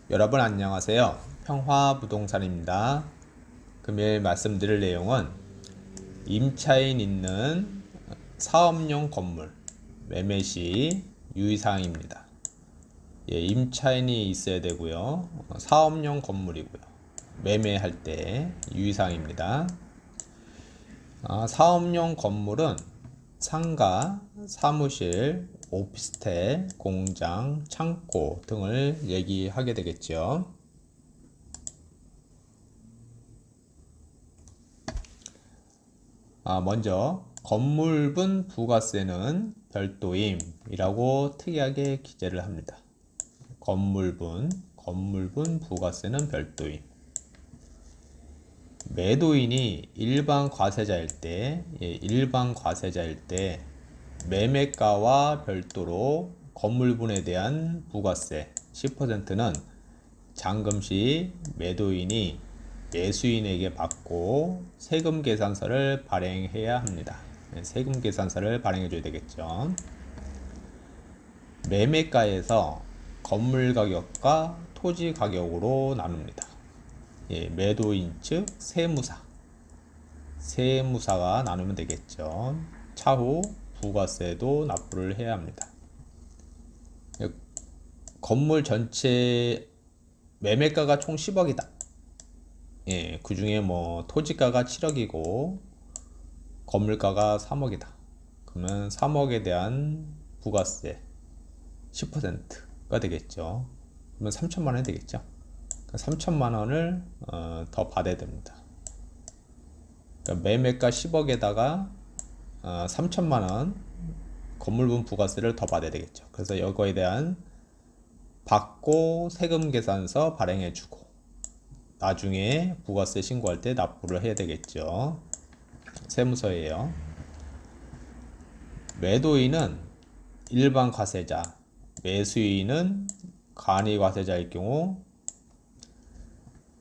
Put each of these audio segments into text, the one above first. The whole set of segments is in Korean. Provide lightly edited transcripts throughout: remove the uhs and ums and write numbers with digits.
여러분 안녕하세요. 평화부동산입니다. 금일 말씀드릴 내용은 임차인 있는 사업용 건물 매매 시 유의사항입니다. 임차인이 있어야 되고요. 사업용 건물이고요. 매매할 때 유의사항입니다. 사업용 건물은 상가, 사무실, 오피스텔, 공장, 창고 등을 얘기하게 되겠죠. 먼저 건물분 부가세는 별도임이라고 특이하게 기재를 합니다. 건물분 부가세는 별도임. 매도인이 일반 과세자일 때 매매가와 별도로 건물분에 대한 부가세 10%는 잔금시 매도인이 매수인에게 받고 세금 계산서를 발행해야 합니다. 세금 계산서를 발행해 줘야 되겠죠. 매매가에서 건물 가격과 토지 가격으로 나눕니다. 매도인 측 세무사가 나누면 되겠죠. 차후 부가세도 납부를 해야 합니다. 건물 전체 매매가가 총 10억이다. 그 중에 토지가가 7억이고 건물가가 3억이다. 그러면 3억에 대한 부가세 10%가 되겠죠. 그러면 3천만 원이 되겠죠. 3천만 원을 더 받아야 됩니다. 그러니까 매매가 10억에다가 3천만 원 건물분 부가세를 더 받아야 되겠죠. 그래서 이거에 대한 받고 세금 계산서 발행해 주고 나중에 부가세 신고할 때 납부를 해야 되겠죠. 세무서예요. 매도인은 일반 과세자, 매수인은 간이 과세자일 경우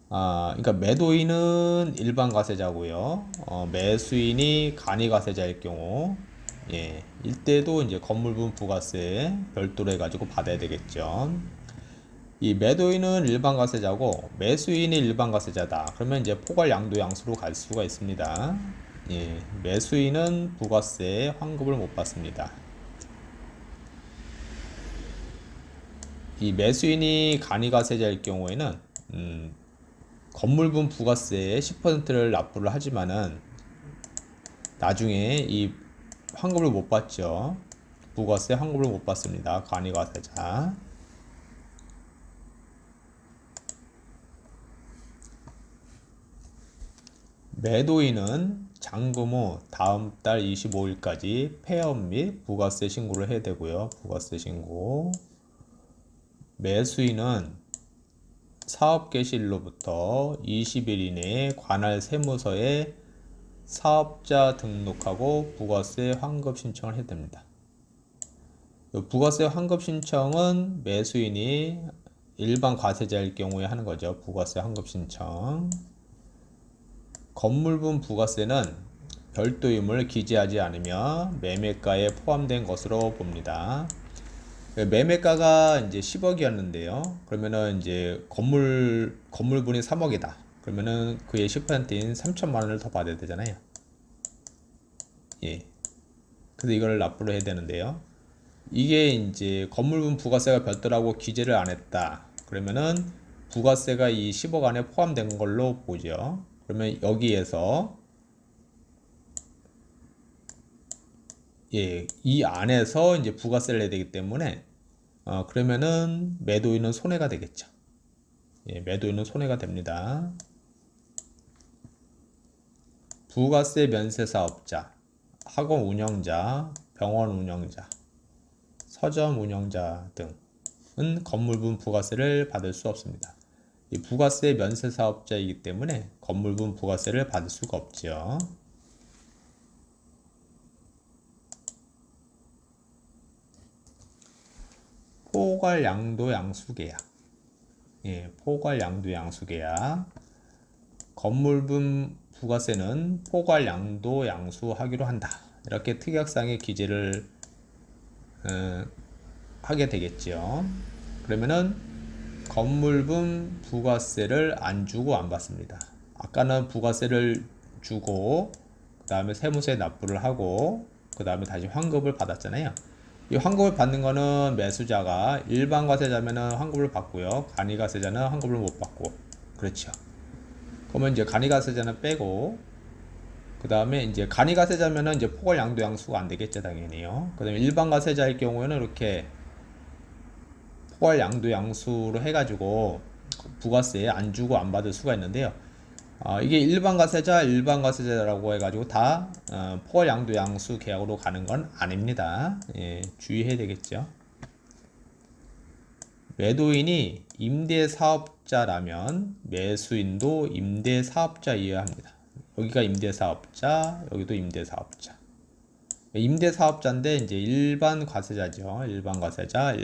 그러니까 매도인은 일반 과세자고요. 매수인이 간이 과세자일 경우 이때도 이제 건물분 부가세 별도로 해가지고 받아야 되겠죠. 이 매도인은 일반 과세자고 매수인이 일반 과세자다. 그러면 이제 포괄 양도 양수로 갈 수가 있습니다. 매수인은 부가세 환급을 못 받습니다. 이 매수인이 간이 과세자일 경우에는 건물분 부가세의 10%를 납부를 하지만은 나중에 이 환급을 못 받죠. 부가세 환급을 못 받습니다. 간이 과세자. 매도인은 잔금 후 다음 달 25일까지 폐업 및 부가세 신고를 해야 되고요. 부가세 신고. 매수인은 사업 개시일로부터 20일 이내에 관할 세무서에 사업자 등록하고 부가세 환급 신청을 해야 됩니다. 부가세 환급 신청은 매수인이 일반 과세자일 경우에 하는 거죠. 부가세 환급 신청. 건물분 부가세는 별도임을 기재하지 않으며 매매가에 포함된 것으로 봅니다. 매매가가 이제 10억이었는데요. 그러면은 이제 건물분이 3억이다. 그러면은 그의 10%인 3천만 원을 더 받아야 되잖아요. 그래서 이걸 납부를 해야 되는데요. 이게 이제 건물분 부가세가 별도라고 기재를 안 했다. 그러면은 부가세가 이 10억 안에 포함된 걸로 보죠. 그러면 여기에서 이 안에서 이제 부가세를 내야 되기 때문에 그러면은 매도인은 손해가 되겠죠. 매도인은 손해가 됩니다. 부가세 면세 사업자, 학원 운영자, 병원 운영자, 서점 운영자 등은 건물분 부가세를 받을 수 없습니다. 이 부가세 면세 사업자이기 때문에 건물분 부가세를 받을 수가 없죠. 포괄 양도 양수 계약. 포괄 양도 양수 계약. 건물분 부가세는 포괄 양도 양수하기로 한다. 이렇게 특약상의 기재를 하게 되겠죠. 그러면은 건물분 부가세를 안 주고 안 받습니다. 아까는 부가세를 주고 그 다음에 세무세 납부를 하고 그 다음에 다시 환급을 받았잖아요. 이 환급을 받는 거는 매수자가 일반 과세자면은 환급을 받고요. 간이가세자는 환급을 못 받고 그렇죠. 그러면 이제 간이가세자는 빼고 그 다음에 이제 간이가세자면은 이제 포괄 양도 양수가 안 되겠죠 당연히요. 그 다음에 일반 과세자일 경우에는 이렇게 포괄 양도 양수로 해가지고 부가세 안 주고 안 받을 수가 있는데요. 이게 일반 과세자라고 해가지고 다 포괄 양도 양수 계약으로 가는 건 아닙니다. 예, 주의해야 되겠죠. 매도인이 임대사업자라면 매수인도 임대사업자이어야 합니다. 여기가 임대사업자, 여기도 임대사업자. 임대사업자인데 이제 일반 과세자죠. 일반 과세자.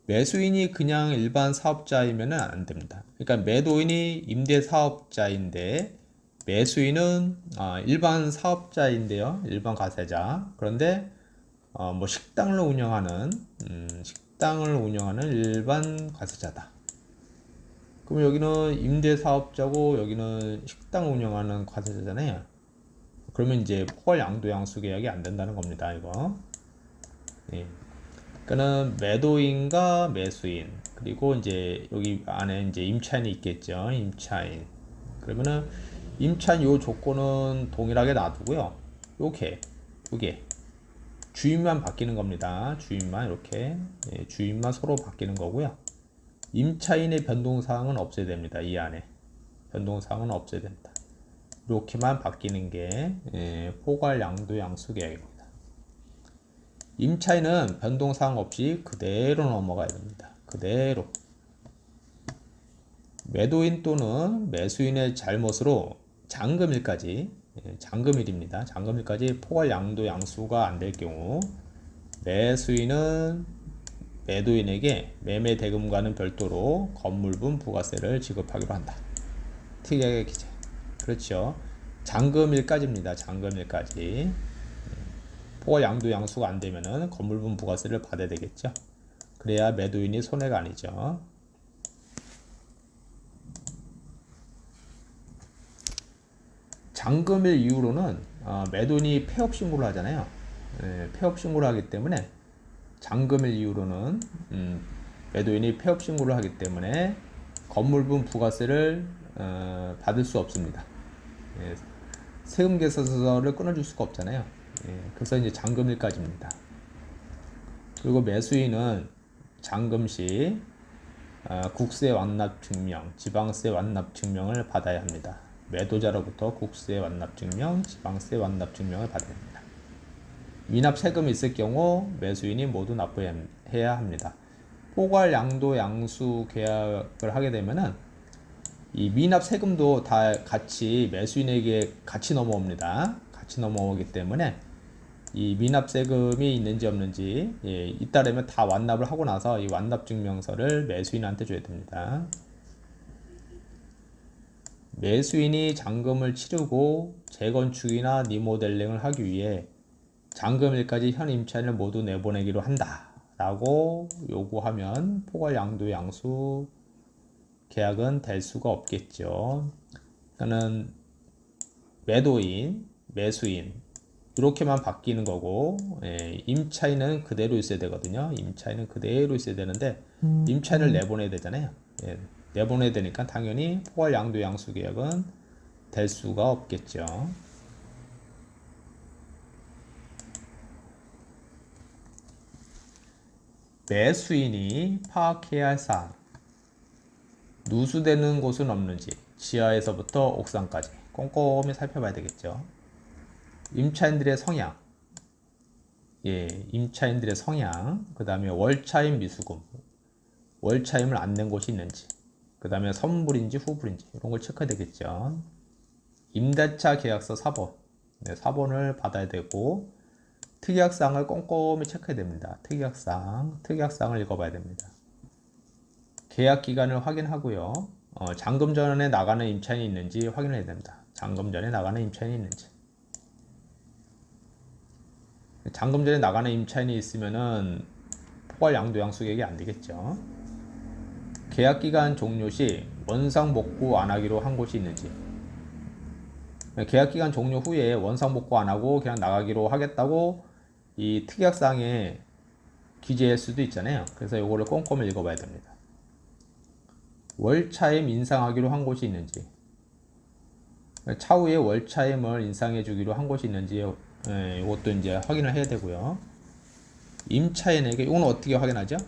매수인이 그냥 일반 사업자이면 안 됩니다. 그러니까 매도인이 임대사업자인데 매수인은 일반 사업자인데요. 일반 과세자. 그런데 뭐 식당을 운영하는 일반 과세자다. 그럼 여기는 임대사업자고 여기는 식당을 운영하는 과세자잖아요. 그러면 이제 포괄 양도 양수 계약이 안 된다는 겁니다. 이거. 예. 그러니까는 매도인과 매수인 그리고 이제 여기 안에 이제 임차인이 있겠죠. 임차인. 그러면은 임차인 요 조건은 동일하게 놔두고요. 요게 주인만 바뀌는 겁니다. 주인만 이렇게 주인만 서로 바뀌는 거고요. 임차인의 변동사항은 없애야 됩니다. 이 안에 변동사항은 없애야 됩니다. 이렇게만 바뀌는 게 포괄 양도 양수 계약입니다. 임차인은 변동사항 없이 그대로 넘어가야 됩니다. 그대로. 매도인 또는 매수인의 잘못으로 잔금일까지 잔금일입니다. 잔금일까지 포괄 양도 양수가 안 될 경우 매수인은 매도인에게 매매 대금과는 별도로 건물분 부가세를 지급하기로 한다. 특약의 기재. 그렇죠. 잔금일까지입니다. 잔금일까지. 포괄 양도 양수가 안 되면은 건물분 부가세를 받아야 되겠죠. 그래야 매도인이 손해가 아니죠. 잔금일 이후로는 매도인이 폐업 신고를 하잖아요. 폐업 신고를 하기 때문에 잔금일 이후로는 매도인이 폐업 신고를 하기 때문에 건물분 부가세를 받을 수 없습니다. 세금 계산서를 끊어줄 수가 없잖아요. 그래서 이제 잔금일까지입니다. 그리고 매수인은 잔금 시 국세 완납 증명, 지방세 완납 증명을 받아야 합니다. 매도자로부터 국세 완납 증명, 지방세 완납 증명을 받아야 합니다. 미납 세금이 있을 경우 매수인이 모두 납부해야 합니다. 포괄 양도 양수 계약을 하게 되면은 이 미납 세금도 다 같이 매수인에게 같이 넘어옵니다. 같이 넘어오기 때문에 이 미납 세금이 있는지 없는지 잇따르면 다 완납을 하고 나서 이 완납 증명서를 매수인한테 줘야 됩니다. 매수인이 잔금을 치르고 재건축이나 리모델링을 하기 위해 잔금일까지 현 임차인을 모두 내보내기로 한다 라고 요구하면 포괄 양도 양수 계약은 될 수가 없겠죠. 그러니까는 매도인, 매수인 이렇게만 바뀌는 거고 임차인은 그대로 있어야 되거든요. 임차인은 그대로 있어야 되는데 임차인을 내보내야 되잖아요. 내보내야 되니까 당연히 포괄 양도 양수 계약은 될 수가 없겠죠. 매수인이 파악해야 할 사항. 누수되는 곳은 없는지 지하에서부터 옥상까지 꼼꼼히 살펴봐야 되겠죠. 임차인들의 성향, 임차인들의 성향, 그 다음에 월차임 미수금, 월차임을 안 낸 곳이 있는지, 그 다음에 선불인지 후불인지 이런 걸 체크해야 되겠죠. 임대차 계약서 사본, 사본을 받아야 되고 특약사항을 꼼꼼히 체크해야 됩니다. 특약사항을 읽어봐야 됩니다. 계약 기간을 확인하고요. 잔금 전에 나가는 임차인이 있는지 확인해야 됩니다. 잔금 전에 나가는 임차인이 있는지. 잔금 전에 나가는 임차인이 있으면은 포괄 양도 양수 계약이 안 되겠죠. 계약기간 종료 시 원상복구 안 하기로 한 곳이 있는지. 계약기간 종료 후에 원상복구 안 하고 그냥 나가기로 하겠다고 이 특약사항에 기재할 수도 있잖아요. 그래서 이거를 꼼꼼히 읽어봐야 됩니다. 월차임 인상하기로 한 곳이 있는지, 차후에 월차임을 인상해 주기로 한 곳이 있는지 이것도 이제 확인을 해야 되고요. 임차인에게 이건 어떻게 확인하죠?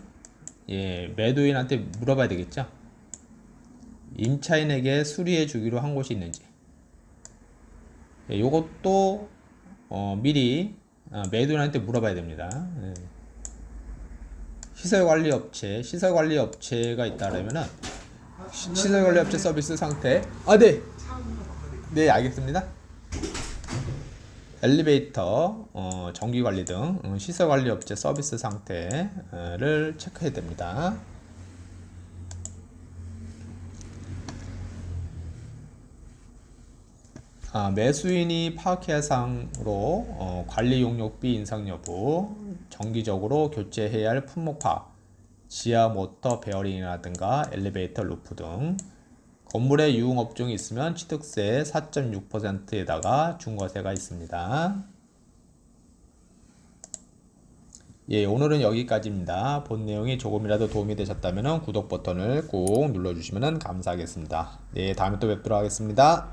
예, 매도인한테 물어봐야 되겠죠. 임차인에게 수리해 주기로 한 곳이 있는지. 예, 이것도 미리 매도인한테 물어봐야 됩니다. 예. 시설관리업체가 있다라면은 시설관리업체 서비스 상태. 네. 네, 알겠습니다. 엘리베이터, 전기관리 등 시설관리업체 서비스 상태를 체크해야 됩니다. 매수인이 파악해야 할 사항으로 관리 용역비 인상 여부, 정기적으로 교체해야 할 품목 파악, 지하 모터 베어링이라든가 엘리베이터 루프 등 건물에 유흥업종이 있으면 취득세 4.6%에다가 중과세가 있습니다. 예, 오늘은 여기까지입니다. 본 내용이 조금이라도 도움이 되셨다면 구독 버튼을 꼭 눌러주시면 감사하겠습니다. 네, 다음에 또 뵙도록 하겠습니다.